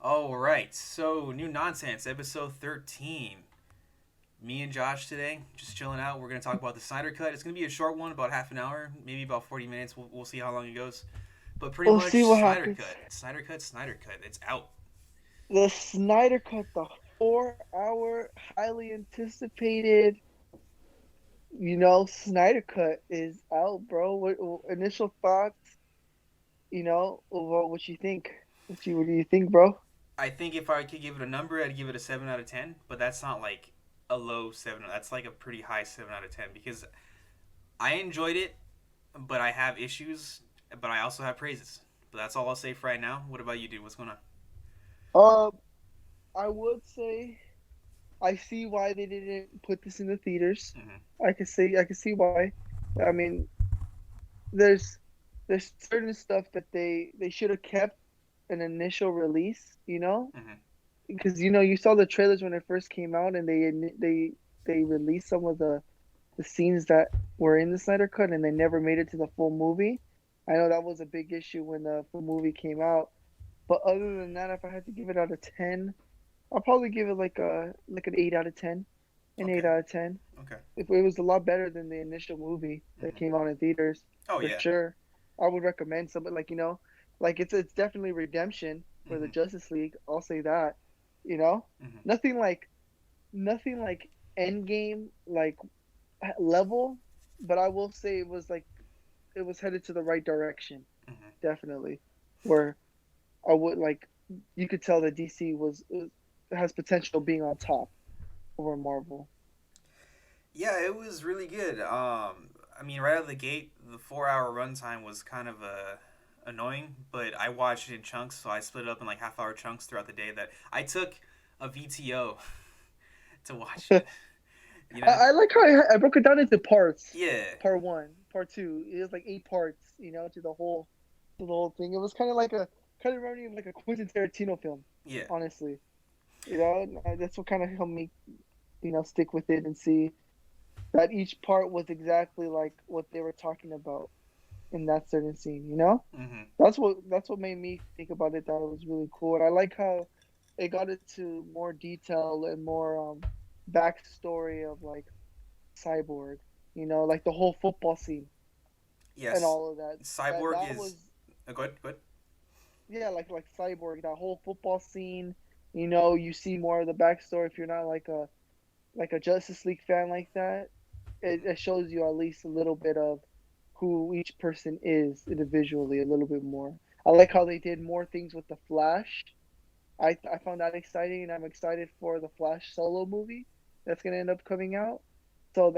All right, so new nonsense, episode 13. Me and Josh today, just chilling out. We're gonna talk about the Snyder Cut. It's gonna be a short one, about half an hour, maybe about 40 minutes. We'll see how long it goes. But pretty We'll much see what Snyder happens. Cut, Snyder Cut, Snyder Cut. It's out. The Snyder Cut, the 4 hour, highly anticipated, Snyder Cut is out, bro. What initial thoughts, what you think? What do you think, bro? I think if I could give it a number, I'd give it a 7 out of 10. But that's not like a low seven. That's like a pretty high 7 out of 10 because I enjoyed it, but I have issues. But I also have praises. But that's all I'll say for right now. What about you, dude? What's going on? Um, I would say I see why they didn't put this in the theaters. Mm-hmm. I can see why. I mean, there's there's certain stuff that they should have kept an initial release, Mm-hmm. because you saw the trailers when it first came out, and they released some of the scenes that were in the Snyder Cut, and they never made it to the full movie. I know that was a big issue when the full movie came out, but other than that, if I had to give it out of 10, I'll probably give it like an 8 out of 10, an eight Okay. out of ten. Okay. If it was a lot better than the initial movie that Mm-hmm. came out in theaters, Oh for yeah. sure, I would recommend something like it's definitely redemption for the Mm-hmm. Justice League. I'll say that, you know, Mm-hmm. nothing like nothing like Endgame like level, but I will say it was headed to the right direction, Mm-hmm. definitely. Where I would like you could tell that DC has potential being on top over Marvel. Yeah, it was really good. I mean, right out of the gate, the 4 hour runtime was kind of annoying, but I watched it in chunks, so I split it up in like half-hour chunks throughout the day. That I took a VTO to watch I, it. You know? I like how I broke it down into parts. Yeah. Part one, part two. It was like 8 parts, to the whole thing. It was kind of reminding like a Quentin Tarantino film, Yeah. honestly. That's what kind of helped me, stick with it and see that each part was exactly like what they were talking about in that certain scene. Mm-hmm. That's what made me think about it, that it was really cool. And I like how it got into more detail and more backstory of like Cyborg, like the whole football scene and Yes. all of that. That Cyborg that is. was Go ahead. Go ahead. Yeah, like Cyborg, that whole football scene. You see more of the backstory if you're not like a Justice League fan like that. It Mm-hmm. shows you at least a little bit of who each person is individually, a little bit more. I like how they did more things with the Flash. I found that exciting, and I'm excited for the Flash solo movie that's gonna end up coming out. So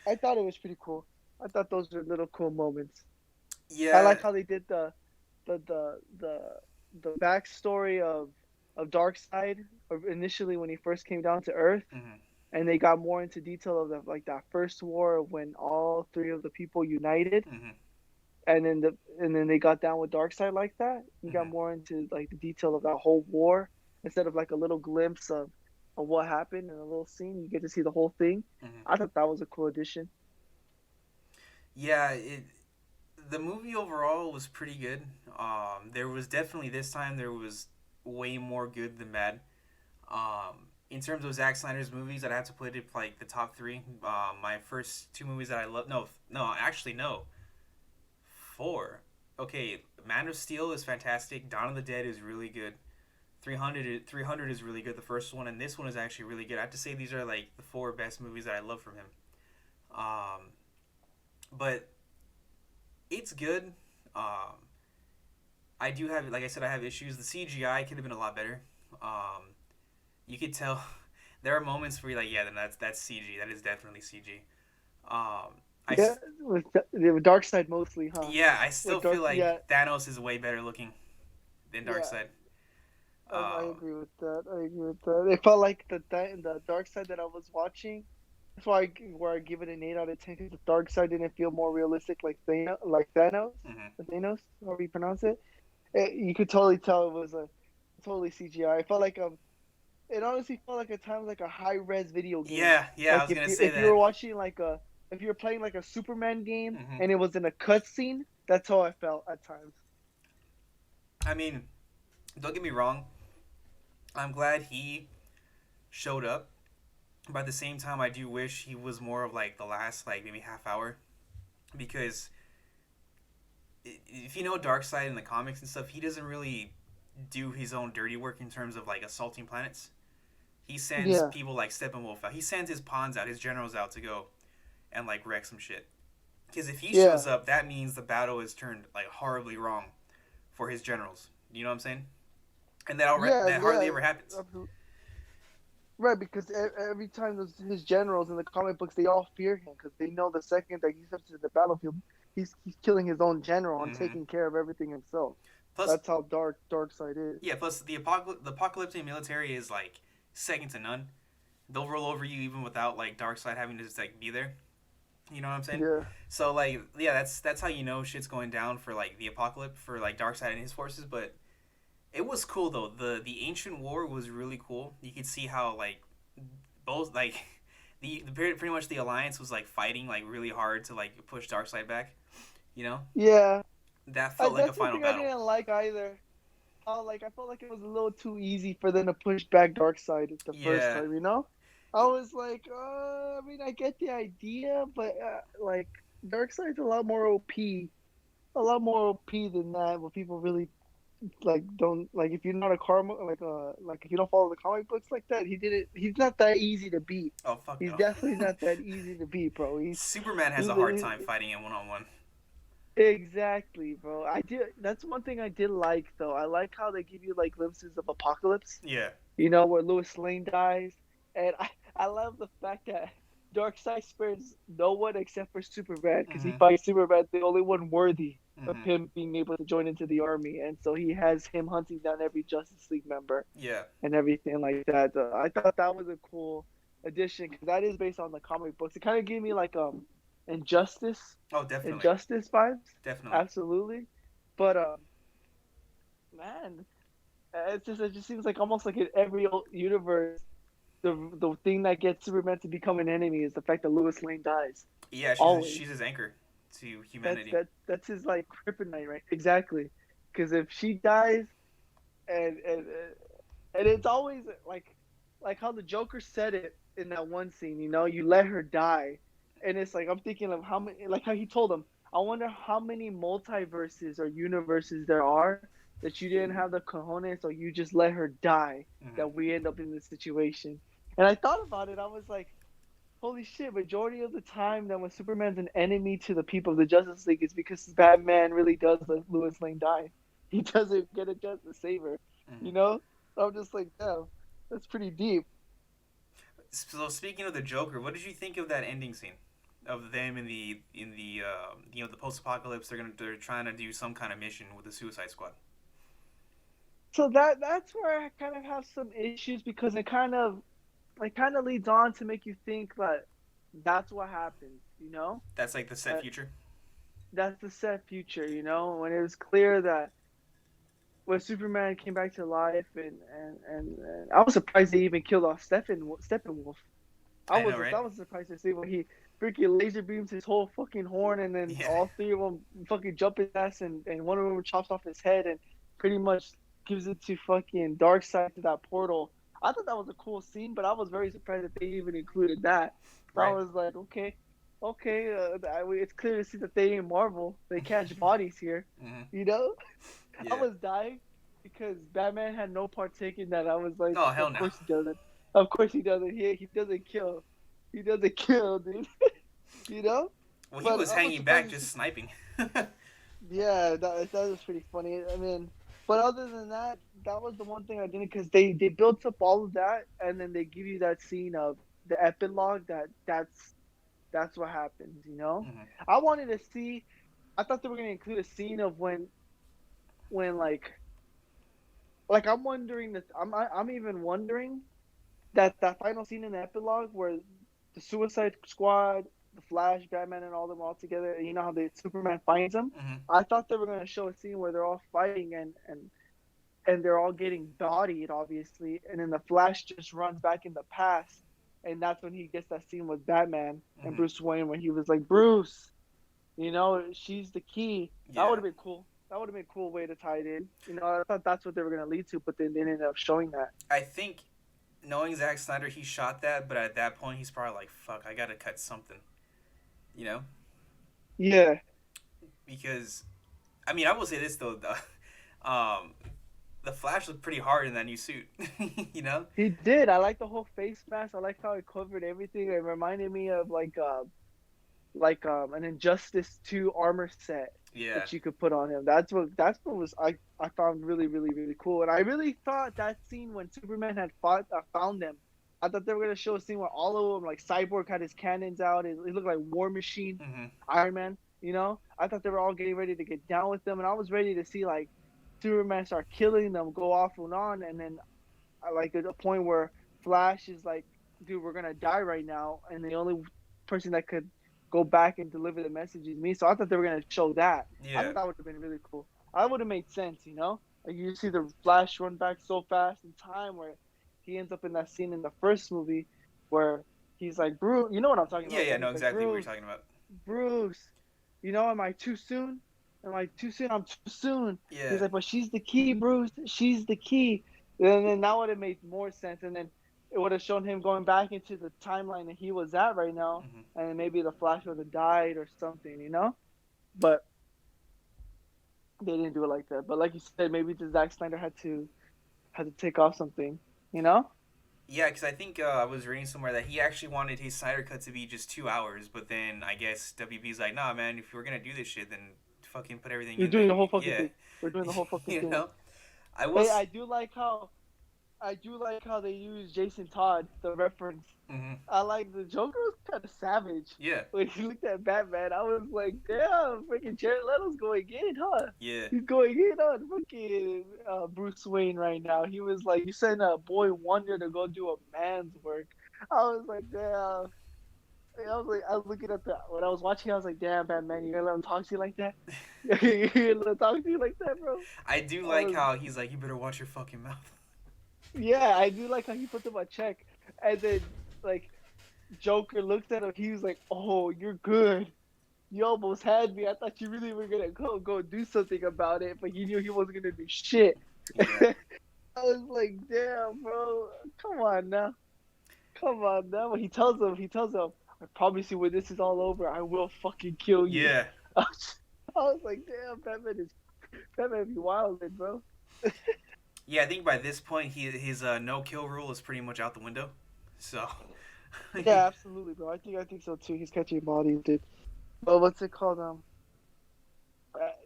I thought it was pretty cool. I thought those were little cool moments. I Yeah. like how they did the backstory of Darkseid initially when he first came down to Earth, Mm-hmm. and they got more into detail of that first war when all three of the people united, Mm-hmm. and then they got down with Darkseid like that. You got Mm-hmm. more into like the detail of that whole war instead of like a little glimpse of what happened in a little scene. You get to see the whole thing. Mm-hmm. I thought that was a cool addition. Yeah. The movie overall was pretty good. There was definitely this time there was way more good than bad. In terms of Zack Snyder's movies, I'd have to put it like the top three. My first two movies that I love. No, no, actually no, four. Okay, Man of Steel is fantastic. Dawn of the Dead is really good. 300 is really good. The first one and this one is actually really good. I have to say these are like the four best movies that I love from him. Um, but it's good. Um, I do have, like I said, I have issues. The CGI could have been a lot better. Um, you could tell there are moments where you're like, yeah, then that's CG. That is definitely CG. Um, I Yeah, with Darkseid mostly, huh? yeah, I still With feel Dark, like yeah, Thanos is way better looking than yeah. Darkseid. I Um, agree with that. I agree with that. It felt like the dark side that I was watching. That's where I give it an 8 out of 10, because the dark side didn't feel more realistic, mhm. Thanos, however you pronounce it. You could totally tell it was a totally CGI. It felt like it honestly felt like at times like a high res video game. Yeah, yeah, I Like was if gonna you say if you were that. watching if you were playing like a Superman game Hmm. and it was in a cutscene, that's how I felt at times. I mean, don't get me wrong. I'm glad he showed up. But at the same time, I do wish he was more of like the last like maybe half hour, because if you know Darkseid in the comics and stuff, he doesn't really do his own dirty work in terms of like assaulting planets. He sends Yeah, people like Steppenwolf out. He sends his pawns out, his generals out to go and like wreck some shit. Because if he yeah, shows up, that means the battle is turned like horribly wrong for his generals. You know what I'm saying? And yeah, that hardly yeah. ever happens. Absolutely. Right, because every time his generals in the comic books, they all fear him because they know the second that he steps to the battlefield, he's killing his own general and Mm-hmm. taking care of everything himself. Plus, That's how Darkseid is. yeah, plus the apocalyptic military is like second to none. They'll roll over you even without like Darkseid having to just like be there. You know what I'm saying? Yeah, So like yeah, that's how you know shit's going down for like the apocalypse for like Darkseid and his forces. But it was cool though. The ancient war was really cool. You could see how like both like the pretty much the alliance was like fighting like really hard to like push Darkseid back. You know yeah. that felt like a That's one final thing I battle. didn't like either. I felt like it was a little too easy for them to push back Darkseid the first Yeah, time. I was like, I mean, I get the idea, but like Darkseid's a lot more OP, a lot more OP than that. What people really like don't like. If you're not a karma, like if you don't follow the comic books like that, he did it. He's not that easy to beat. oh fuck He's no. definitely not that easy to beat, bro. Superman has He's, a hard he's time fighting it one on one. exactly, bro. I did. That's one thing I did like, though. I like how they give you like glimpses of Apocalypse. Yeah. Where Lois Lane dies, and I love the fact that Darkseid spares no one except for Superman because he Mm-hmm. finds Superman the only one worthy of Mm-hmm. him being able to join into the army, and so he has him hunting down every Justice League member Yeah. and everything like that. I thought that was a cool addition because that is based on the comic books. It kind of gave me like Injustice, Oh, definitely. Injustice vibes, Definitely. absolutely. But man, it just seems like almost like in every old universe, the thing that gets Superman to become an enemy is the fact that Lois Lane dies. Yeah, Always. she's his anchor to That's humanity. that's his like kryptonite, right? Exactly. Because if she dies, and and and it's always like how the Joker said it in that one scene. You let her die, and it's like I'm thinking of how many, like how he told him. I wonder how many multiverses or universes there are that you didn't have the cojones, or you just let her die. Mm-hmm. That we end up in this situation. And I thought about it. I was like, holy shit! Majority of the time, that when Superman's an enemy to the people of the Justice League, is because Batman really does let Lois Lane die. He doesn't get a chance to save her. Mm-hmm. You know? I'm just like, damn, that's pretty deep. So speaking of the Joker, what did you think of that ending scene of them in the the post apocalypse? They're trying to do some kind of mission with the Suicide Squad. So that's where I kind of have some issues because it kind of leads on to make you think that that's what happens. That's like the set Uh, future. that's the set future. When it was clear that when Superman came back to life, and I was surprised they even killed off Steppenwolf. I I know, was right? I was surprised to see when he freaking laser beams his whole fucking horn, and then Yeah. all three of them fucking jump his ass, and one of them chops off his head and pretty much gives it to fucking Darkseid to that portal. I thought that was a cool scene, but I was very surprised that they even included that. So I Right. was like, okay, okay, it's clear to see that they ain't Marvel. They catch bodies here, Mm-hmm. you know. I Yeah. was dying because Batman had no partake in that. I was like, Oh hell of no. course he doesn't. Of course he doesn't. He doesn't kill. He doesn't kill, dude. you know. Well, he But was I was hanging back surprised to just see. sniping. Yeah, that was pretty funny. I mean, but other than that, that was the one thing I didn't because they built up all of that and then they give you that scene of the epilogue that's what happens. Mm-hmm. I wanted to see. I thought they were gonna include a scene of when like I'm wondering that I'm even wondering that final scene in the epilogue where the Suicide Squad, the Flash, Batman, and all them all together. And you know how the Superman finds them. Mm-hmm. I thought they were gonna show a scene where they're all fighting and they're all getting bodied, obviously, and then the Flash just runs back in the past, and that's when he gets that scene with Batman and Mm-hmm. Bruce Wayne when he was like, Bruce, she's the key. That would Yeah. have been cool. That would have been a cool way to tie it in. You know, I thought that's what they were gonna lead to, but then they ended up showing that. I think knowing Zack Snyder, he shot that, but at that point, he's probably like, "Fuck, I gotta cut something," you know? Yeah, Because I mean, I will say this though, um, the Flash looked pretty hard in that new suit, you know? he did. I like the whole face mask. I like how it covered everything. It reminded me of an Injustice 2 armor set Yeah. that you could put on him. That's what was I found really really really cool. And I really thought that scene when Superman had found them, I thought they were gonna show a scene where all of them, like Cyborg had his cannons out. It looked like War Machine, Mm-hmm. Iron Man. You know, I thought they were all getting ready to get down with them, and I was ready to see like Superman start killing them, go off and on, and then I like at a point where Flash is like, dude, we're gonna die right now, and the only person that could go back and deliver the message is me. So I thought they were gonna show that. I Yeah. thought that would have been really cool. I would have made sense, you know. Like you see the Flash run back so fast in time where he ends up in that scene in the first movie where he's like, Bruce, you know what I'm talking Yeah, about, yeah, right? know He's like, exactly what you're talking about. Bruce, you know, am I too soon? Am I too soon? I'm too soon. Yeah. He's like, but she's the key, Bruce. She's the key. And then that would have made more sense. And then it would have shown him going back into the timeline that he was at right now. Mm-hmm. And then maybe the Flash would have died or something, you know? But they didn't do it like that. But like you said, maybe the Zack Snyder had to take off something, you know? Yeah, because I think I was reading somewhere that he actually wanted his Snyder Cut to be just 2 hours, but then I guess WB's like, nah, man, if you are gonna do this shit, then fucking put everything You're in doing there. the whole fucking Yeah, thing. We're doing the whole fucking you thing. know, I Hey, was. I do like how they use Jason Todd, the reference. Mm-hmm. I like the Joker was kind of savage Yeah, when he looked at Batman. I was like, damn, freaking Jared Leto's going in, huh? yeah, He's going in on freaking Bruce Wayne right now. He was like, you sent a boy Wonder to go do a man's work. I was like, damn. I was looking at the when I was watching. I was like, damn, Batman, you gonna let him talk to you like that? You gonna let him talk to you like that, bro? I do I like was, how he's like, you better watch your fucking mouth. yeah, I do like how he put them on check, and then like Joker looked at him. He was like, "Oh, you're good. You almost had me. I thought you really were gonna go do something about it, but you knew he wasn't gonna do shit." Yeah, I was like, "Damn, bro, come on now, come on now." But he tells him, "I promise you, when this is all over, I will fucking kill you." yeah, I was like, "Damn, Batman be wildin', bro." yeah. I think by this point, his no kill rule is pretty much out the window. So, Yeah, absolutely, bro. I think so too. He's catching bodies, dude. But what's it called?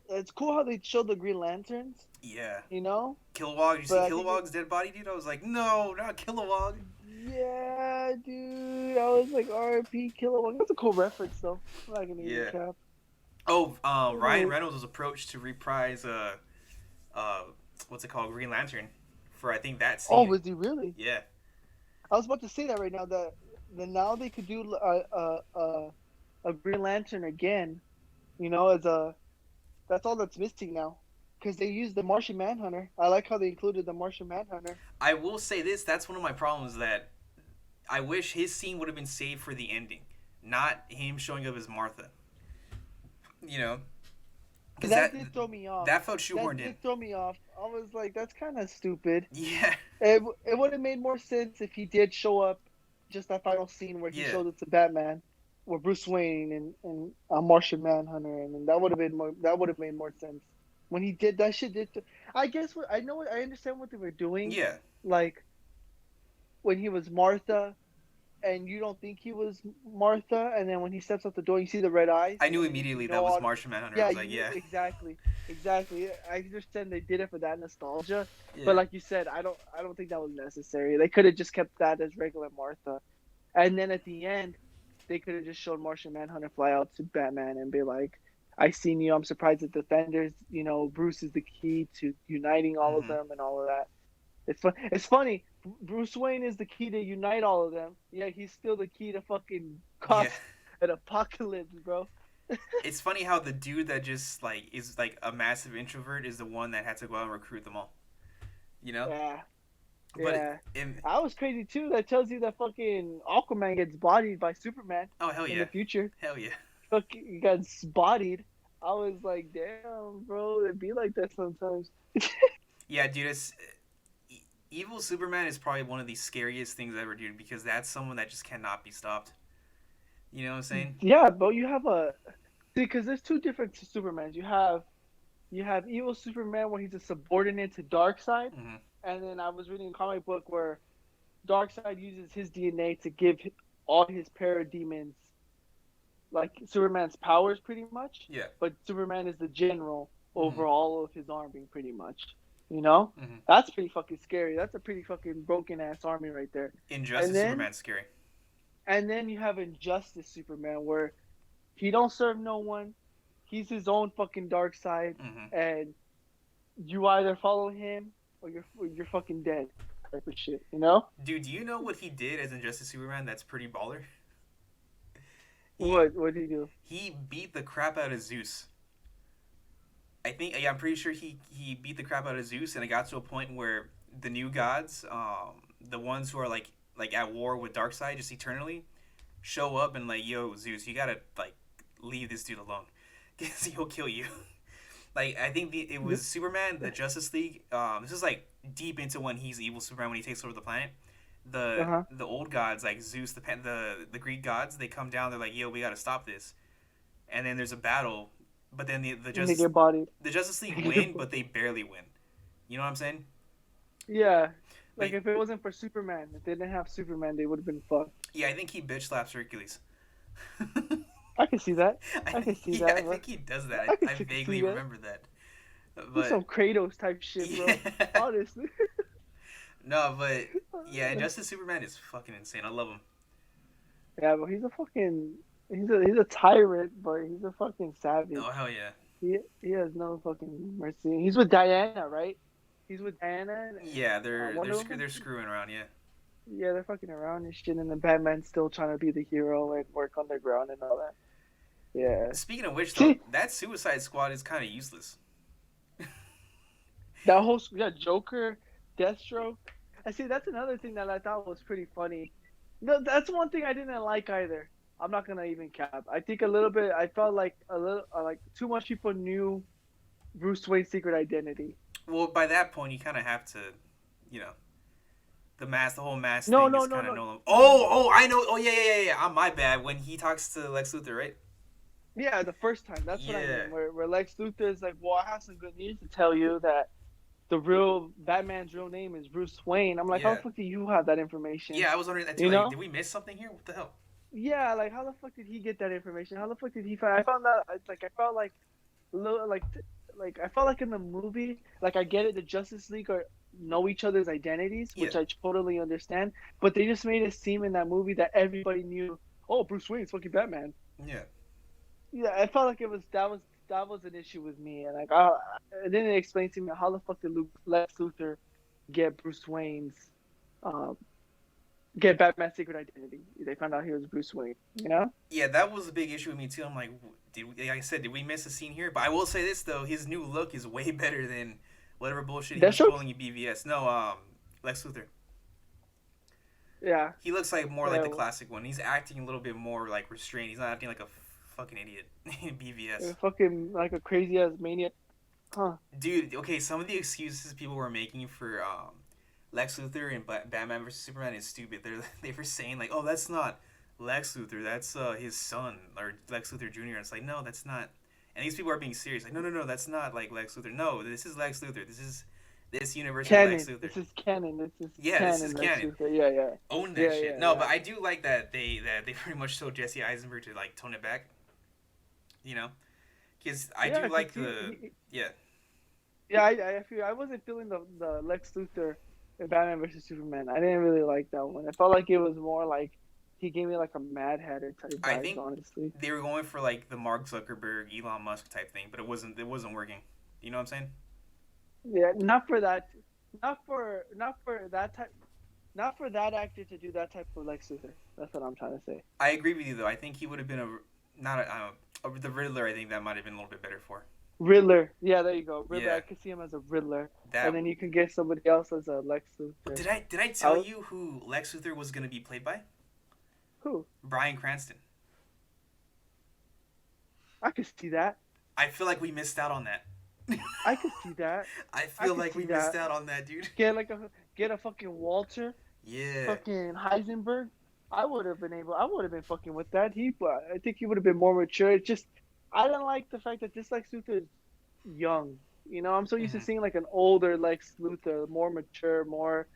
It's cool how they showed the Green Lanterns, yeah. you know. Kilowog, you But see I think Kilowog's dead body, dude? I was like, no, not Kilowog. yeah, dude. I was like, R.I.P. Kilowog. That's a cool reference, though. I'm not gonna even Yeah. cap. Oh, Ryan Anyway. Reynolds was approached to reprise uh, what's it called, Green Lantern, for I think that Oh, scene. was he really? Yeah, I was about to say that right now. That now they could do a Green Lantern again. You know, as a that's all that's missing now. Because they used the Martian Manhunter. I like how they included the Martian Manhunter. I will say this. That's one of my problems. That I wish his scene would have been saved for the ending, not him showing up as Martha. You know, because That did throw me off. that felt That shoehorned in. did throw me off. I was like, that's kind of stupid. Yeah, It would have made more sense if he did show up, just that final scene where he yeah. showed it to Batman, or Bruce Wayne and Martian Manhunter, and that would have been more. That would have made more sense. When he did that shit, I guess what I know. I understand what they were doing. Yeah, Like when he was Martha, and you don't think he was Martha, and then when he steps out the door, you see the red eyes, I knew and then you immediately that know was all. Martian Manhunter. I Yeah, was you like, knew yeah, exactly, exactly. I understand they did it for that nostalgia, but yeah. like you said, I don't think that was necessary. They could have just kept that as regular Martha, and then at the end, they could have just shown Martian Manhunter fly out to Batman and be like, "I seen you. I'm surprised at Defenders. You know, Bruce is the key to uniting all of Mm-hmm. them and all of that." It's fun. It's funny. Bruce Wayne is the key to unite all of them. Yeah, he's still the key to fucking Yeah. cause an apocalypse, bro. It's funny how the dude that just like is like a massive introvert is the one that had to go out and recruit them all. You know, Yeah, but yeah. in I was crazy too. That tells you that fucking Aquaman gets bodied by Superman oh hell in yeah, the future. hell yeah, Fucking he got bodied. I was like, damn, bro, it be like that sometimes. Yeah, dude, evil Superman is probably one of the scariest things ever, dude, because that's someone that just cannot be stopped. You know what I'm saying? Yeah, but you have a see, because there's two different Supermans. You have evil Superman where he's a subordinate to Darkseid, Mm-hmm. and then I was reading a comic book where Darkseid uses his DNA to give all his parademons like Superman's powers, pretty much. Yeah. But Superman is the general Mm-hmm. over all of his army, pretty much. You know, Mm-hmm. that's pretty fucking scary. That's a pretty fucking broken ass army right there. And Injustice then Superman's scary. and then you have Injustice Superman where he don't serve no one. He's his own fucking dark side, Mm-hmm. and you either follow him or you're fucking dead type of shit. You know Dude, do you know what he did as Injustice Superman? That's pretty baller. He what did he do? he beat the crap out of Zeus. I think yeah, I'm pretty sure he beat the crap out of Zeus, and it got to a point where the new gods, the ones who are like at war with Darkseid just eternally, show up and like, yo, Zeus, you gotta like leave this dude alone, because he'll kill you. Like I think it was Superman, the Justice League. This is like deep into when he's evil Superman when he takes over the planet. Uh The huh. the old gods like Zeus, the Greek gods, they come down. They're like, yo, we gotta stop this. And then there's a battle, but then And they get bodied. The Justice League They get win, but they barely win. You know what I'm saying? Yeah. But Like if it wasn't for Superman, if they didn't have Superman, they would have been fucked. yeah, I think he bitch slaps Hercules. I can see that. I can see Yeah, I that, bro. think he does that. I can I see vaguely that. remember that. He's But some Kratos type shit, bro. yeah, Honestly. no, but yeah, Justice Superman is fucking insane. I love him. Yeah, but he's a fucking he's a tyrant, but he's a fucking savage. Oh hell yeah. He has no fucking mercy. He's with Diana, right? He's with Diana and Yeah, Wonder Woman. they're screwing around. Yeah. Yeah, they're fucking around and shit, and then Batman's still trying to be the hero and work underground and all that. Yeah. Speaking of which, though, See, that Suicide Squad is kind of useless. that whole Joker, Deathstroke. I see. That's another thing that I thought was pretty funny. No, that's one thing I didn't like either. I'm not gonna even cap. I think a little bit. I felt like a little like too much people knew Bruce Wayne's secret identity. Well, by that point, you kind of have to, you know, the whole mask No, thing no, is no, kind of no. no. Oh, I know. Oh, yeah. I'm my bad. When he talks to Lex Luthor, right? Yeah, the first time. That's what I Yeah, mean. Where Lex Luthor is like, well, I have some good news to tell you that the real Batman's real name is Bruce Wayne. I'm like, how yeah, the fuck do you have that information? yeah. I was wondering that too. You Like, know? did we miss something here? What the hell? Yeah, like how the fuck did he get that information? How the fuck did he find? I found that like I felt like like I felt like in the movie, like I get it, the Justice League are know each other's identities, Yeah, which I totally understand. But they just made it seem in that movie that everybody knew. Oh, Bruce Wayne's fucking Batman. yeah. Yeah, I felt like that was an issue with me, and like it didn't explain to me how the fuck did Lex Luthor get Bruce Wayne's um, get Batman's secret identity. They found out he was Bruce Wayne. You know? Yeah, that was a big issue with me too. I'm like, like I said, did we miss a scene here? But I will say this though, his new look is way better than whatever bullshit he was Deathstroke? pulling in BVS. No, Lex Luthor. Yeah. He looks like more like Yeah. the classic one. He's acting a little bit more like restrained. He's not acting like a fucking idiot in BVS. Fucking like a crazy ass maniac. Huh. Dude, okay, some of the excuses people were making for Lex Luthor and Batman versus Superman is stupid. They were saying like, oh, that's not Lex Luthor, that's his son or Lex Luthor Jr. And it's like, no, that's not. And these people are being serious. Like, no, that's not like Lex Luthor. No, this is Lex Luthor. This universe is Lex Canon. Luthor. This is canon. This is Yeah, this is canon. Lex canon. Luthor. Yeah, yeah. Own that Yeah, shit. yeah, No, yeah. but I do like that they pretty much told Jesse Eisenberg to like tone it back. You know, because I Yeah, do because like the yeah. yeah, I wasn't feeling the Lex Luthor in Batman versus Superman. I didn't really like that one. I felt like it was more like he gave me like a Mad Hatter type I vibes, think honestly. they were going for like the Mark Zuckerberg, Elon Musk type thing, but it wasn't working. You know what I'm saying? Yeah, not for that, not for that type, not for that actor to do that type of Lex Luthor. That's what I'm trying to say. I agree with you though. I think he would have been a not the Riddler. I think that might have been a little bit better for. Riddler, yeah, there you go. Riddler, Yeah, I could see him as a Riddler, that. and then you can get somebody else as a Lex But Luthor. did I I tell was, you who Lex Luthor was gonna be played by? who? Bryan Cranston. I could see that. I feel like we missed out on that. I could see that. I I feel could like see we missed that. out on that, dude. Get a fucking Walter, Yeah. fucking Heisenberg. I would have been fucking with that. I think he would have been more mature. It's just, I don't like the fact that this Lex Luthor is young. You know, I'm so used to Hmm. seeing like an older Lex Luthor, more mature, more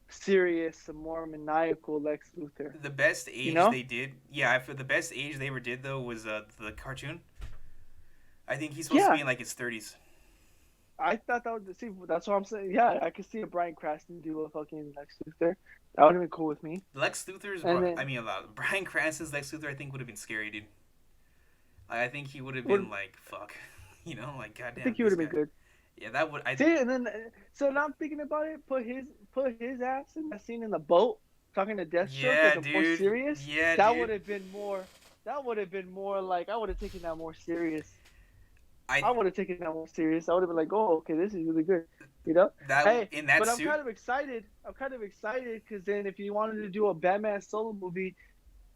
serious, a more maniacal Lex Luthor. The best You age know? they did, yeah, I feel the best age they ever did though was the cartoon. I think he's supposed to be Yeah, in like his 30s. I thought that would see. That's what I'm saying. Yeah, I could see a Bryan Cranston do a fucking Lex Luthor. That would have been cool with me. Lex Luthor's, And I then mean, Bryan Cranston's Lex Luthor, I think would have been scary, dude. I think he would have would been like, fuck, like, I goddamn, think he would this have been guy. good. Yeah, that would, I. See, and then so now I'm thinking about it. Put his ass in that scene in the boat talking to Deathstroke, like Yeah, a more dude. serious. Yeah, That would dude. have been more. That would have been more like I would have taken that more serious. I I would have taken that more serious. I would have been like, oh, okay, this is really good, you know. that Hey, in that but I'm suit. kind of excited. I'm kind of excited because then if you wanted to do a Batman solo movie,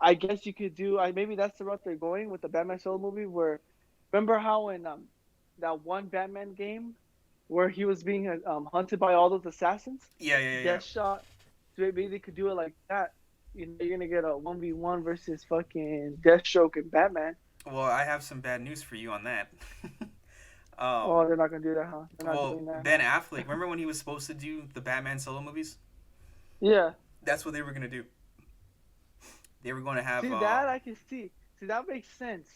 I guess you could do. Maybe that's the route they're going with the Batman solo movie. Where remember how in that one Batman game where he was being hunted by all those assassins, Yeah, yeah, yeah. Deathshot. So maybe they could do it like that. You know, you're gonna get a 1v1 versus fucking Deathstroke and Batman. Well, I have some bad news for you on that. um, Oh, they're not gonna do that, huh? They're not well, doing that, Ben huh? Affleck. Remember when he was supposed to do the Batman solo movies? Yeah. That's what they were gonna do. They were going to have. See that I can see. See that makes sense.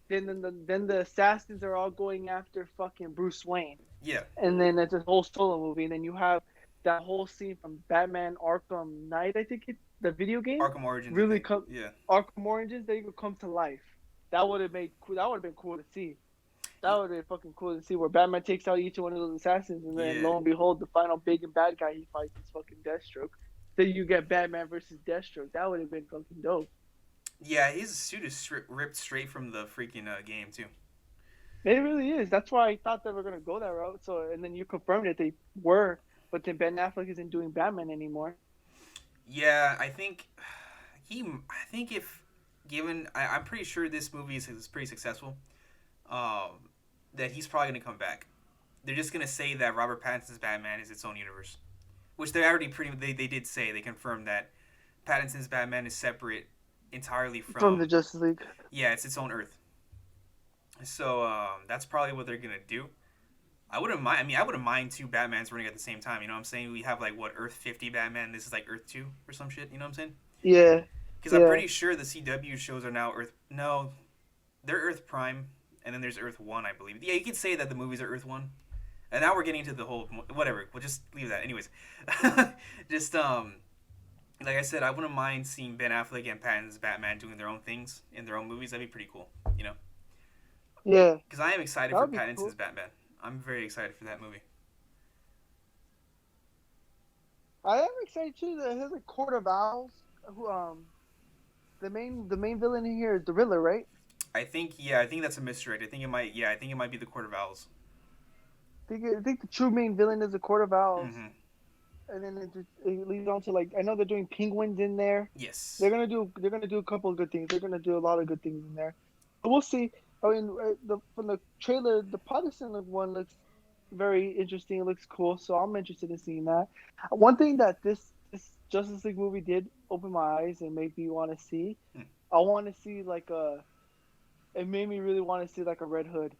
Then the assassins are all going after fucking Bruce Wayne, Yeah, and then it's a whole solo movie, and then you have that whole scene from Batman Arkham Knight, I think the video game, Arkham Origins, I really think. come Yeah. Arkham Origins, they would come to life. That would have made cool. That would have been cool to see. That would have been fucking cool to see where Batman takes out each one of those assassins, and then Yeah. lo and behold, the final big and bad guy he fights is fucking Deathstroke. Then you get Batman versus Deathstroke. That would have been fucking dope. Yeah, his suit is ripped straight from the freaking game too. It really is. That's why I thought they were gonna go that route. So, and then you confirmed that they were, but then Ben Affleck isn't doing Batman anymore. Yeah, I think I think if given, I'm pretty sure this movie is pretty successful. That he's probably gonna come back. They're just gonna say that Robert Pattinson's Batman is its own universe, which they already they did say. They confirmed that Pattinson's Batman is separate entirely From the from. Justice League. Yeah, it's its own Earth. So that's probably what they're gonna do. I wouldn't mind. I mean, I wouldn't mind two Batmans running at the same time. You know what I'm saying? We have like what Earth 50 Batman. This is like Earth 2 or some shit. You know what I'm saying? Yeah, Because I'm yeah. pretty sure the CW shows are now Earth. No, they're Earth Prime, and then there's Earth 1, I believe. Yeah, you could say that the movies are Earth 1. And now we're getting into the whole whatever. We'll just leave that. Anyways, just like I said, I wouldn't mind seeing Ben Affleck and Pattinson's Batman doing their own things in their own movies. That'd be pretty cool. You know, Yeah, because I am excited that for would be cool. Pattinson's Batman. I'm very excited for that movie. I am excited too that it has a Court of Owls. Who the main villain in here is the Riddler, right? I think that's a misdirect. I think it might be the Court of Owls. I think the true main villain is the Court of Owls, Mm-hmm. and then it leads on to like I know they're doing penguins in there. Yes. They're gonna do a couple of good things. They're gonna do a lot of good things in there. But we'll see. I mean, from the trailer, the Patterson one looks very interesting. It looks cool, so I'm interested in seeing that. One thing that this Justice League movie did open my eyes and make me want to see. Hmm. I want to see like a. It made me really want to see like a Red Hood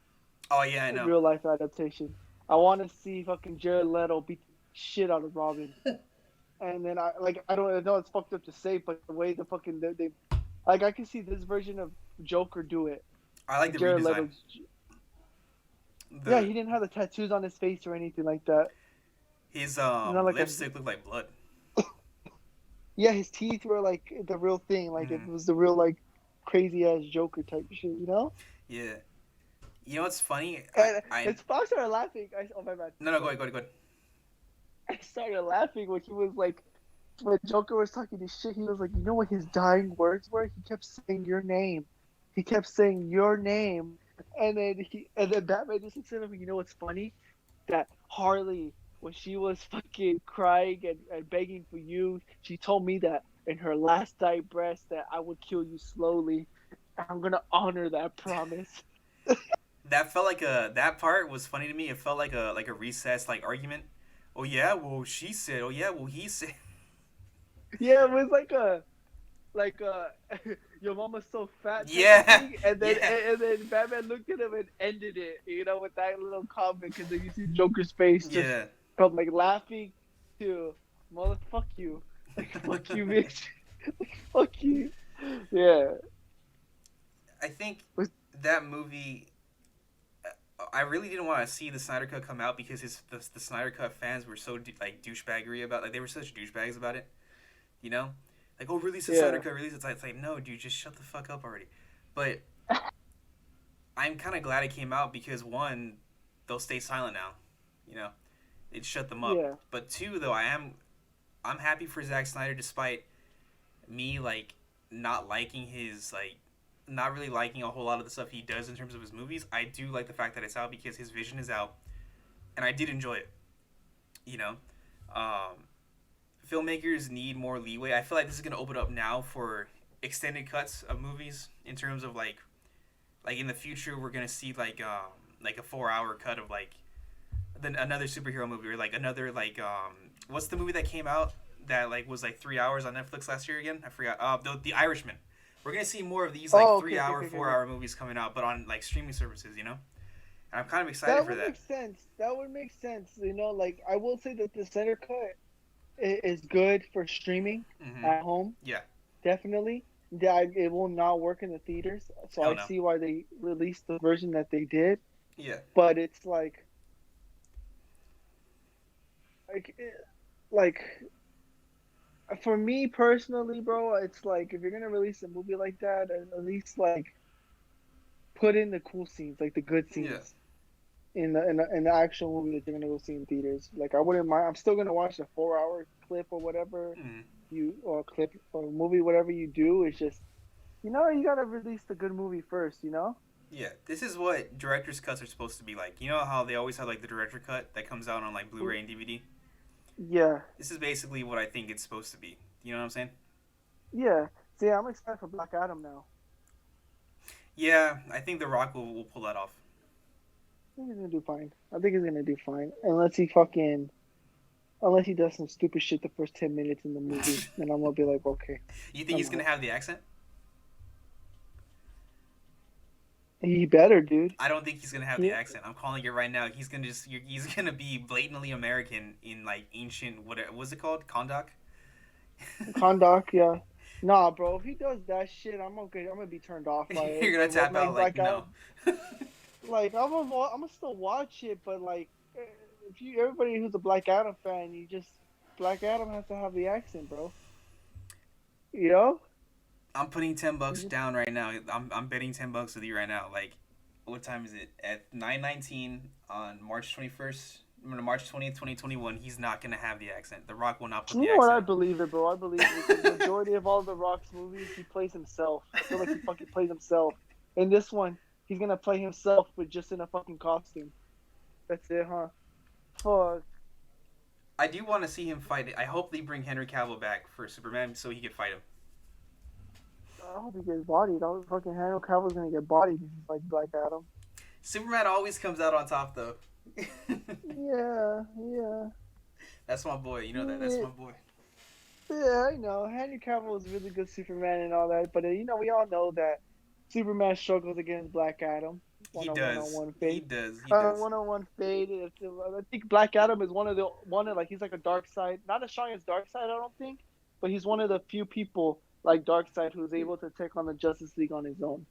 Oh yeah, I know. real life adaptation. I want to see fucking Jared Leto beat the shit out of Robin. And then I don't know it's fucked up to say, but the way the fucking they like I can see this version of Joker do it. I like the Jared redesign. Leto. Yeah, The he didn't have the tattoos on his face or anything like that. his Not like lipstick looked like blood. Yeah, his teeth were like the real thing. Like it Mm-hmm. was the real like crazy ass Joker type shit, you know? Yeah. You know what's funny? And I I started laughing. Oh my bad. no, go ahead, go ahead, go ahead. I started laughing when he was like, when Joker was talking this shit. He was like, you know what his dying words were? He kept saying your name. He kept saying your name, and then Batman just looks at him. And you know what's funny? That Harley, when she was fucking crying and begging for you, she told me that in her last dying breath that I would kill you slowly. I'm gonna honor that promise. that felt like a that part was funny to me. It felt like a recess like argument. Oh yeah, well she said. Oh yeah, well he said. Yeah, it was like your mama's so fat type of Yeah, thing, yeah, and then Batman looked at him and ended it, with that little comment, because then you see Joker's face just yeah. from like laughing to motherfuck you, like fuck you, bitch, like fuck you, yeah. I think Was that movie. I really didn't want to see the Snyder Cut come out because the Snyder Cut fans were so like douchebaggery about, like they were such douchebags about it. You know, like, oh, release the Snyder yeah, Cut, release it. It's like, no, dude, just shut the fuck up already. But I'm kind of glad it came out because one, they'll stay silent now. You know, it shut them up. yeah. But two, though, I'm happy for Zack Snyder despite me like not liking his like not really liking a whole lot of the stuff he does in terms of his movies. I do like the fact that it's out because his vision is out, and I did enjoy it. You know, um, filmmakers need more leeway. I feel like this is gonna open up now for extended cuts of movies in terms of like in the future we're gonna see like a 4 hour cut of like then another superhero movie or like another like what's the movie that came out that like was like 3 hours on Netflix last year again? I forgot. The Irishman. We're gonna see more of these like Oh, three okay, okay, hour, okay, okay, four okay. hour movies coming out, but on like streaming services. You know, and I'm kind of excited That for would make that. sense. That would make sense. Like I will say that the center cut is good for streaming Mm-hmm. at home. Yeah. Definitely. That it will not work in the theaters. So Oh I no. see why they released the version that they did. Yeah. But it's like, like for me personally, bro, it's like if you're gonna release a movie like that, at least like put in the cool scenes, like the good Yeah. scenes in the actual movie that you're gonna go see in theaters. Like I wouldn't mind. I'm still gonna watch the 4 hour clip or whatever Mm. you or clip or movie, whatever you do. It's just you gotta release the good movie first. Yeah. This is what director's cuts are supposed to be like. You know how they always have like the director cut that comes out on like Blu-ray and DVD. Yeah, This is basically what I think it's supposed to be. You know what I'm saying? yeah. See, I'm excited for Black Adam now. Yeah, I think The Rock will pull that off. I think he's gonna do fine. I think he's gonna do fine, unless he does some stupid shit the first 10 minutes in the movie, then I'm gonna be like, okay, You think I'm he's gonna out. have the accent? He better, dude. I don't think he's gonna have the He, accent. I'm calling it right now. He's gonna be blatantly American in like ancient what was it called? Kondak? Kondak, yeah. Nah, bro. If he does that shit, I'm gonna be turned off by You're it. gonna tap out Like like Black no. Adam. Like I'm gonna still watch it, but like if you everybody who's a Black Adam fan, Black Adam has to have the accent, bro. You know? I'm putting $10 You just down right now. I'm betting $10 with you right now. Like, what time is it? At 9:19 on March 21st. March 20th, 2021. He's not gonna have the accent. The Rock will not put You the know what? I accent. believe it, bro. I believe it because majority of all the Rock's movies, he plays himself. I feel like he fucking plays himself. In this one, he's gonna play himself, but just in a fucking costume. That's it, huh? Fuck. I do want to see him fight. I hope they bring Henry Cavill back for Superman so he can fight him. I hope he gets bodied. I was fucking Henry Cavill's gonna get bodied like Black Adam. Superman always comes out on top though. Yeah, yeah, That's my boy. You know that. That's yeah. my boy. Yeah, I know. Henry Cavill is really good Superman and all that, but we all know that Superman struggles against Black Adam. He One on does. one He fate. does. He does. One on one fate. I think Black Adam is one of like he's like a dark side, not as strong as Dark Side, I don't think, but he's one of the few people like Dark Side who's able to take on the Justice League on his own.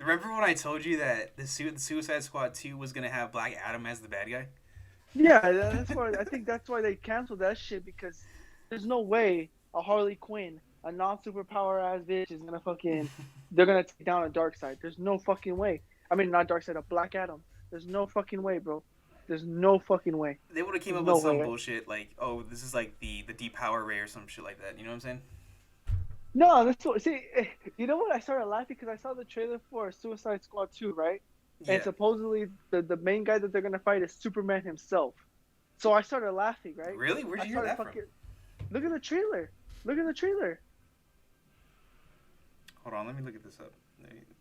Remember when I told you that the Suicide Squad 2 was gonna have Black Adam as the bad guy? Yeah, that's why I think that's why they canceled that shit because there's no way a Harley Quinn, a non superpower ass bitch, is gonna fucking they're gonna take down a Dark Side. There's no fucking way. I mean, not Dark Side, a Black Adam. There's no fucking way, bro. There's no fucking way. They would have came There's up with no some way. bullshit like, oh, this is like the deep power ray or some shit like that. You know what I'm saying? No, that's what. See, you know what? I started laughing because I saw the trailer for Suicide Squad 2, right? And Yeah. supposedly the main guy that they're gonna fight is Superman himself. So I started laughing, right? Really? Where'd I you hear started that from? fucking look at the trailer. Look at the trailer. Hold on, let me look at this up.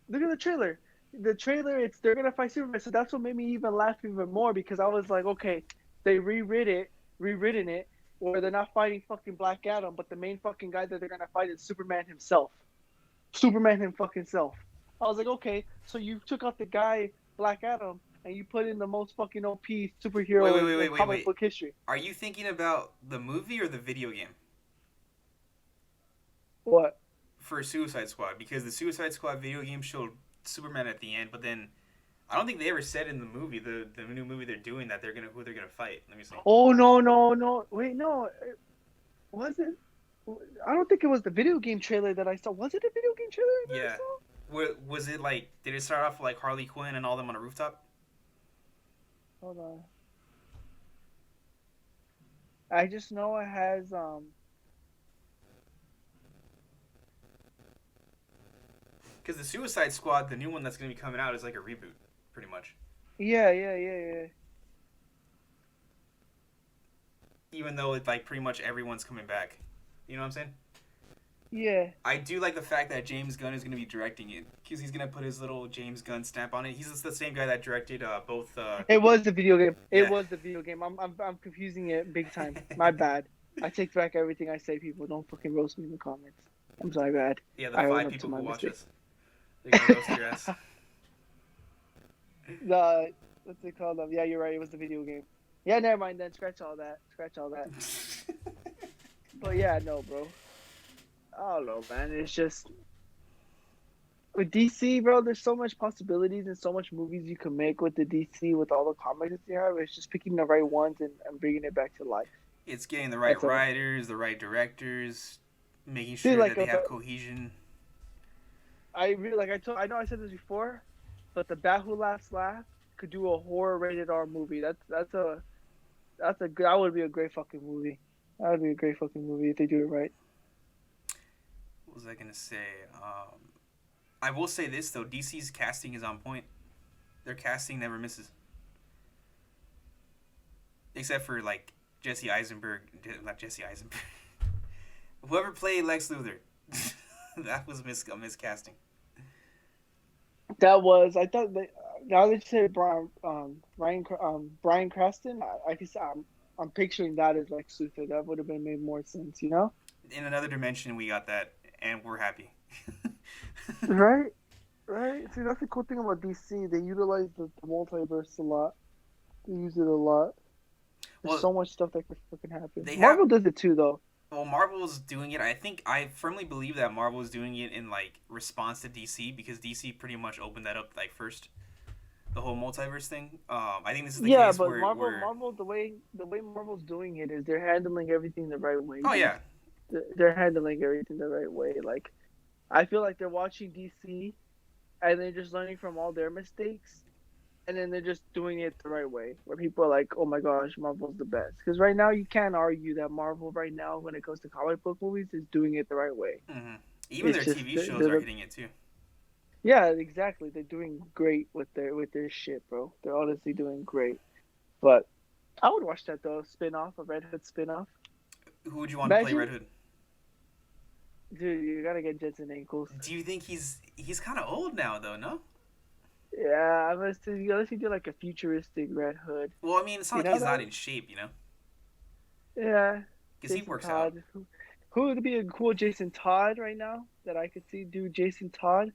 Look at the trailer. the trailer, it's they're gonna fight Superman. So that's what made me even laugh even more because I was like, okay, they rewritten it, where they're not fighting fucking Black Adam, but the main fucking guy that they're gonna fight is Superman himself. Superman him fucking self. I was like, okay, so you took out the guy Black Adam and you put in the most fucking OP Wait, superhero wait, wait, in wait, wait, comic wait. book history. Are you thinking about the movie or the video game What? for Suicide Squad? Because the Suicide Squad video game showed Superman at the end, but then I don't think they ever said in the movie, the new movie they're doing, that they're gonna fight. Let me see. Oh no no no! Wait no, was it? I don't think it was the video game trailer that I saw. Was it a video game trailer that I Yeah. saw? Was it like? Did it start off like Harley Quinn and all them on a rooftop? Hold on. I just know it has Because the Suicide Squad, the new one that's gonna be coming out, is like a reboot, pretty much. yeah. Even though it's like pretty much everyone's coming back. You know what I'm saying? Yeah. I do like the fact that James Gunn is going to be directing it because he's going to put his little James Gunn stamp on it. He's the same guy that directed both. It was the video game. It Yeah. was the video game. I'm confusing it big time. My bad. I take back everything I say. People don't fucking roast me in the comments. I'm sorry, bad. Yeah, the I own five up to people my who watch mistake. us. They're going to roast your ass. The what's it called? Yeah, you're right. It was the video game. Yeah, never mind then. Scratch all that. But yeah, no, bro. I don't know, man. It's just with DC, bro. There's so much possibilities and so much movies you can make with the DC with all the comics that you have. It's just picking the right ones and bringing it back to life. It's getting the right That's all. writers, the right directors, making See, sure like that they have cohesion. I really like. I know I said this before, but the Bat Who Laughs Laugh could do a horror rated R movie. That would be a great fucking movie. That would be a great fucking movie if they do it right. What was I going to say? I will say this, though. DC's casting is on point. Their casting never misses. Except for, like, Jesse Eisenberg. Not Jesse Eisenberg. Whoever played Lex Luthor. That was miscasting. That was. I thought that now that you say Bryan Cranston, I guess I'm picturing that as Lex Luthor. That would have been made more sense, you know? In another dimension, we got that, and we're happy. Right, right. See, that's the cool thing about DC. They utilize the multiverse a lot. They use it a lot. There's Well, so much stuff that could fucking happen. they Marvel have. does it too, though. Well, Marvel's doing it. I firmly believe that Marvel is doing it in like response to DC because DC pretty much opened that up like first, the whole multiverse thing. I think this is the Yeah, case but where Marvel, the way Marvel's doing it is they're handling everything the right way. oh yeah, They're handling everything the right way. Like, I feel like they're watching DC and they're just learning from all their mistakes, and then they're just doing it the right way. Where people are like, "Oh my gosh, Marvel's the best." Because right now you can't argue that Marvel right now, when it comes to comic book movies, is doing it the right way. even It's their just TV shows are hitting it too. yeah, exactly. They're doing great with their shit, bro. They're honestly doing great. But I would watch that though, a Red Hood spin-off. Who would you want to play Imagine, Red Hood? dude, you gotta get Jensen Ackles. Do you think he's kind of old now though? No. Yeah, unless you do like a futuristic Red Hood. Well, I mean, it's not like he's not in shape, you know, Yeah, because he Jason works out. Todd. Who would be a cool Jason Todd right now that I could see do Jason Todd?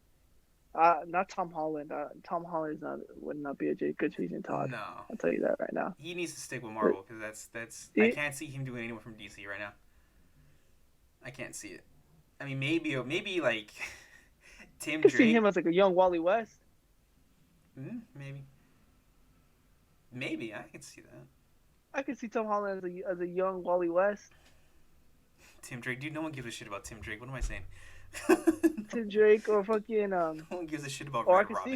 Not Tom Holland. Tom Holland would not be a good Jason Todd. No, I'll tell you that right now. he needs to stick with But Marvel because that's I can't see him doing anyone from DC right now. I can't see it. I mean, maybe like Tim I could see Drake. him as like a young Wally West. Maybe I could see that. I could see Tom Holland as a young Wally West. Tim Drake, dude. No one gives a shit about Tim Drake. What am I saying? Tim Drake or fucking No one gives a shit about or Red I could Robin.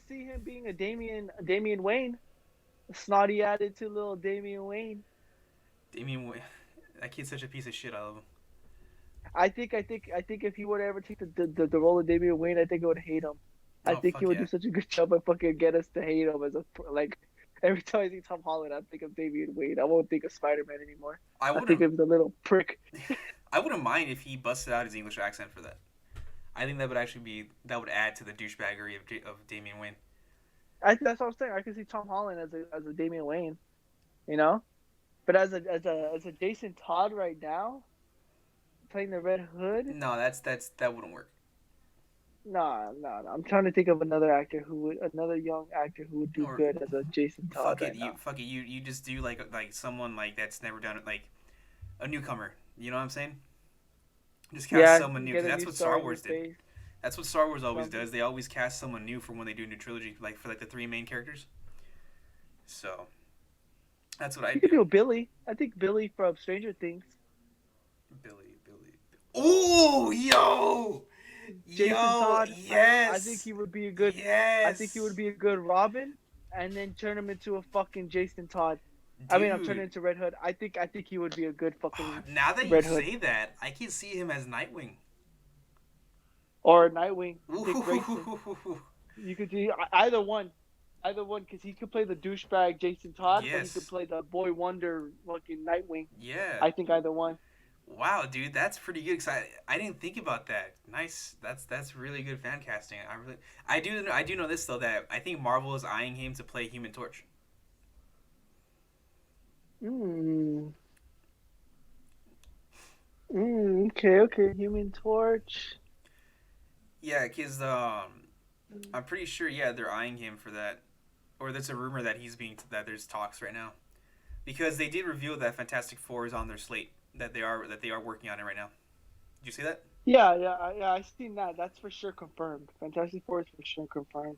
see him being a Damian Wayne, a snotty attitude little Damian Wayne. That kid's such a piece of shit. I love him. I think if he would ever take the role of Damian Wayne, I think I would hate him. I Oh think fuck he would yeah. do such a good job of fucking get us to hate him as a like. Every time I see Tom Holland, I think of Damian Wayne. I won't think of Spider-Man anymore. I think of the little prick. I wouldn't mind if he busted out his English accent for that. I think that would actually be that would add to the douchebaggery of Damian Wayne. That's what I'm saying. I can see Tom Holland as a Damian Wayne, you know. But as a Jason Todd right now playing the Red Hood, No, that wouldn't work. nah, nah, nah. I'm trying to think of another young actor who would do Or good as a Jason Todd right now. fuck it, you just do like someone like that's never done it, like a newcomer. You know what I'm saying? Just cast Yeah, someone new get because a that's new what star Star in your Wars did. face. That's what Star Wars always Something. does. They always cast someone new for when they do a new trilogy, like for like the three main characters. So that's what I You could do. do a Billy. I think Billy from Stranger Things. Billy. Oh, Jason yo, Todd. I think yes, he would be a good. I think he would yes, be a good Robin, and then turn him into a fucking Jason Todd. I mean, I'm turning dude. into Red Hood. I think he would be a good fucking Now that you Red Hood say that, I can see him as Nightwing. or Nightwing, Dick Grayson. Ooh, You could do either one, because he could play the douchebag Jason Todd, or he could yes, play the boy wonder fucking Nightwing. yeah. I think either one. Wow, dude, that's pretty good. Cause I didn't think about that. Nice. That's really good fan casting. I do know this though that I think Marvel is eyeing him to play Human Torch. Mm. Okay. Human Torch. Yeah, cause I'm pretty sure yeah they're eyeing him for that, or there's a rumor that that there's talks right now because they did reveal that Fantastic Four is on their slate that they are working on it right now. Did you see that? Yeah. I seen that. That's for sure confirmed. Fantastic Four is for sure confirmed.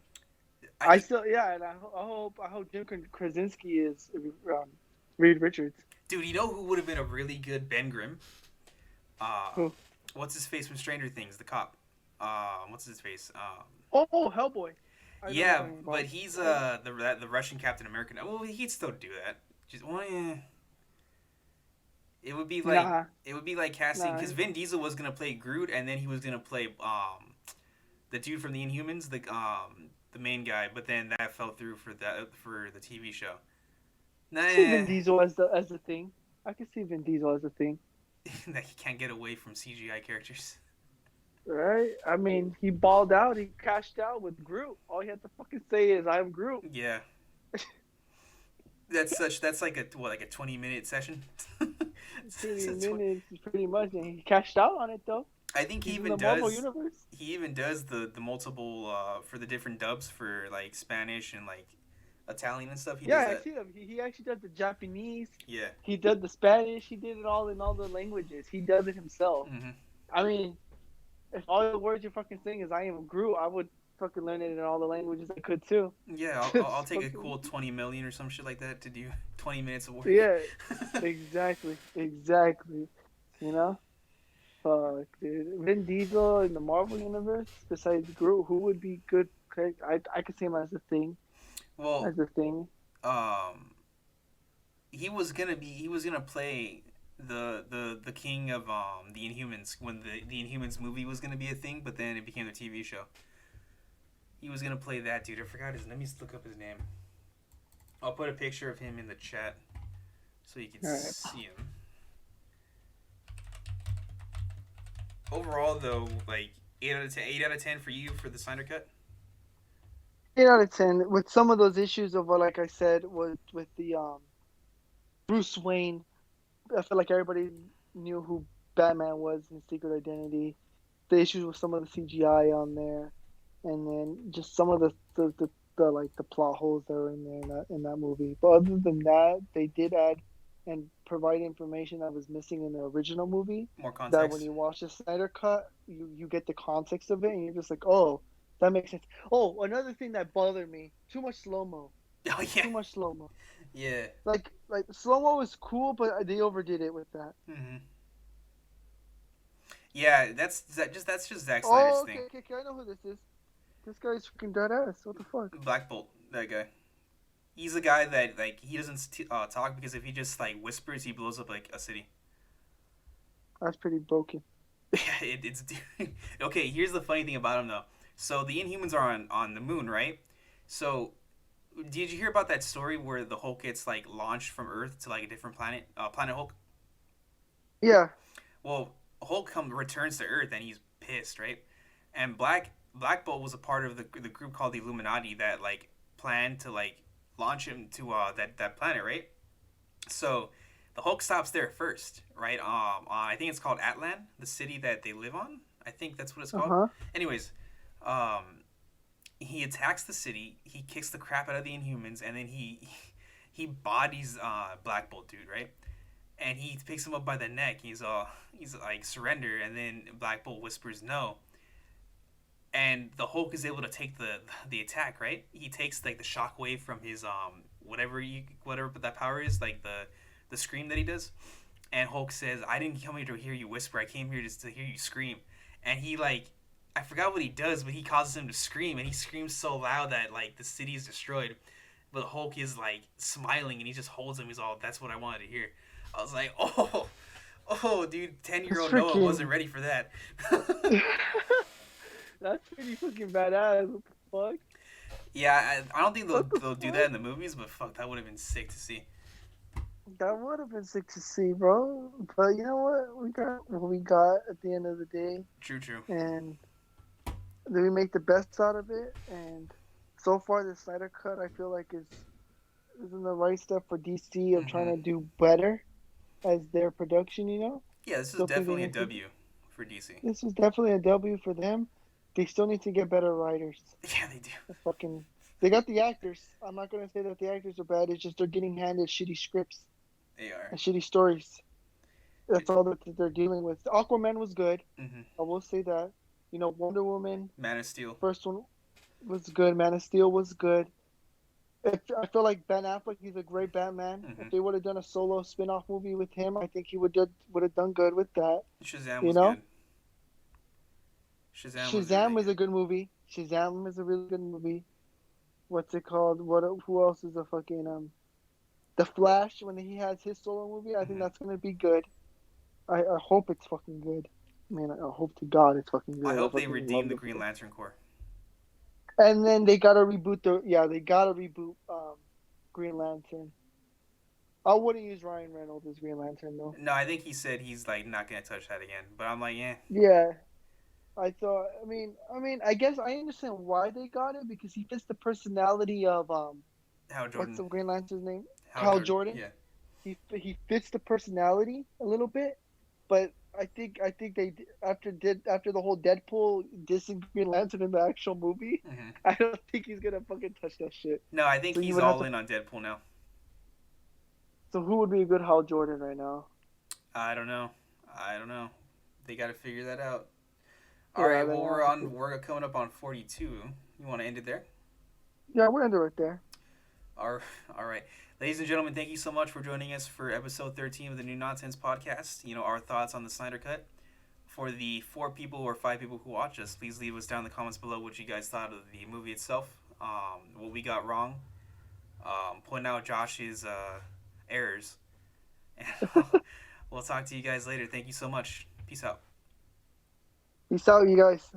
I I can, still, yeah, and I hope Jim Krasinski is Reed Richards. dude, you know who would have been a really good Ben Grimm? Uh, Who? what's his face from Stranger Things? The cop. What's his face? Oh, Hellboy. I know what you're Yeah, talking but about. he's Oh, the Russian Captain America. Well, he'd still do that. Just well, yeah. It would be like nah, it would be like casting nah. because Vin Diesel was gonna play Groot and then he was gonna play the dude from the Inhumans, the main guy, but then that fell through for the TV show. I see Nah, Vin Diesel as the thing. I can see Vin Diesel as a thing, that he can't get away from CGI characters. right? I mean, he balled out. He cashed out with Groot. All he had to fucking say is, "I'm Groot." Yeah, that's like a 20-minute session. 20 minutes, pretty much, and he cashed out on it though. I think He's in the Marvel universe. he even does the multiple for the different dubs for like Spanish and like Italian and stuff. He does Yeah, I that. see him. He actually does the Japanese. Yeah. He did the Spanish. He did it all in all the languages. He does it himself. Hmm. I mean, if all the words you're fucking saying is "I am Groot," I would fucking learn it in all the languages I could too. Yeah, I'll Just take a fucking, cool 20 million or some shit like that to do 20 minutes of work. yeah, exactly. You know, fuck, dude. Vin Diesel in the Marvel universe, besides Groot, who would be good? I could see him as a thing. Well, As a thing. um, he was gonna play the king of the Inhumans when the Inhumans movie was gonna be a thing, but then it became a TV show. He was gonna play that dude. I forgot his. Let me look up his name. I'll put a picture of him in the chat so you can All right. see him. Overall, though, like 8 out of 10 for you for the Snyder Cut. 8 out of 10. With some of those issues of what, like I said, with the Bruce Wayne, I feel like everybody knew who Batman was, his secret identity. The issues with some of the CGI on there, and then just some of the like the plot holes that were in there in that movie. But other than that, they did add and provide information that was missing in the original movie. More That when context. you watch the Snyder cut, you get the context of it, and you're just like, oh, that makes sense. Oh, another thing that bothered me: too much slow mo. Oh yeah, Too much slow mo. yeah. Like slow mo is cool, but they overdid it with that. Hmm. Yeah, that's just Zack Snyder's Oh, okay, thing. okay, okay. I know who this is. This guy's freaking dead ass. What the fuck? Black Bolt, that guy. He's a guy that like he doesn't talk because if he just like whispers, he blows up like a city. That's pretty broken. It's okay. Here's the funny thing about him though. So the Inhumans are on the moon, right? So did you hear about that story where the Hulk gets like launched from Earth to like a different planet, Planet Hulk? Yeah. Well, Hulk returns to Earth and he's pissed, right? And Black Bolt was a part of the group called the Illuminati that like planned to like launch him to that planet, right? So the Hulk stops there first, right? I think it's called Atlan, the city that they live on. I think that's what it's Uh called. huh. Anyways, um, he attacks the city. He kicks the crap out of the Inhumans, and then he bodies Black Bolt, dude, right? And he picks him up by the neck. He's like surrender, and then Black Bolt whispers no, and the Hulk is able to take the attack. Right? He takes like the shockwave from his whatever that power is, like the scream that he does. And Hulk says, "I didn't come here to hear you whisper. I came here just to hear you scream." And he like I forgot what he does, but he causes him to scream, and he screams so loud that like the city is destroyed. But Hulk is like smiling, and he just holds him. He's all, "That's what I wanted to hear." I was like, oh, dude, 10-year It's old Noah wasn't freaking. ready for that. That's pretty fucking badass. What the fuck? Yeah, I don't think What the they'll do that fuck? in the movies, but fuck, that would have been sick to see. That would have been sick to see, bro. But you know what? We got what we got at the end of the day, True, true. and then we make the best out of it. And so far, the Snyder Cut, I feel like is in the right step for DC of trying Mm-hmm. to do better as their production. You know, Yeah, this is still think they definitely a need to. W for DC. This is definitely a W for them. They still need to get better writers. Yeah, they do. The fucking they got the actors. I'm not gonna say that the actors are bad. It's just they're getting handed shitty scripts They are. and shitty stories. That's all that they're dealing with. Aquaman was good. Mm-hmm. I will say that. You know, Wonder Woman, Man of Steel. first one was good. Man of Steel was good. I feel like Ben Affleck, he's a great Batman. Mm-hmm. If they would have done a solo spin-off movie with him, I think he would have done good with that. Shazam You was know, good. Shazam was really Shazam is good. a good movie. Shazam is a really good movie. What's it called? What? Who else is a fucking The Flash when he has his solo movie? I think Mm-hmm. that's gonna be good. I hope it's fucking good. I mean, I hope to God it's fucking I good. I hope they fucking redeem love the the Green Flash. Lantern Corps. And then they gotta reboot Green Lantern. I wouldn't use Ryan Reynolds as Green Lantern though. No, I think he said he's like not gonna touch that again. But I'm like, yeah, Yeah, I thought. I guess I understand why they got it because he fits the personality of Hal what's Jordan. the Green Lantern's name? Hal Cal Jordan. Jordan. Yeah. He fits the personality a little bit, but I think they after the whole Deadpool dissing Green Lantern in the actual movie, Mm-hmm. I don't think he's gonna fucking touch that shit. No, I think So you he's would have all to. in on Deadpool now. So who would be a good Hal Jordan right now? I don't know. I don't know. They got to figure that out. All Yeah, right. they Well, have to figure. we're coming up on 42. You want to end it there? Yeah, we're gonna do it there. All all right. Ladies and gentlemen, thank you so much for joining us for episode 13 of the New Nonsense podcast. You know, our thoughts on the Snyder Cut. For the 4 people or 5 people who watch us, please leave us down in the comments below what you guys thought of the movie itself, what we got wrong, point out Josh's errors. And we'll talk to you guys later. Thank you so much. Peace out. Peace out, you guys.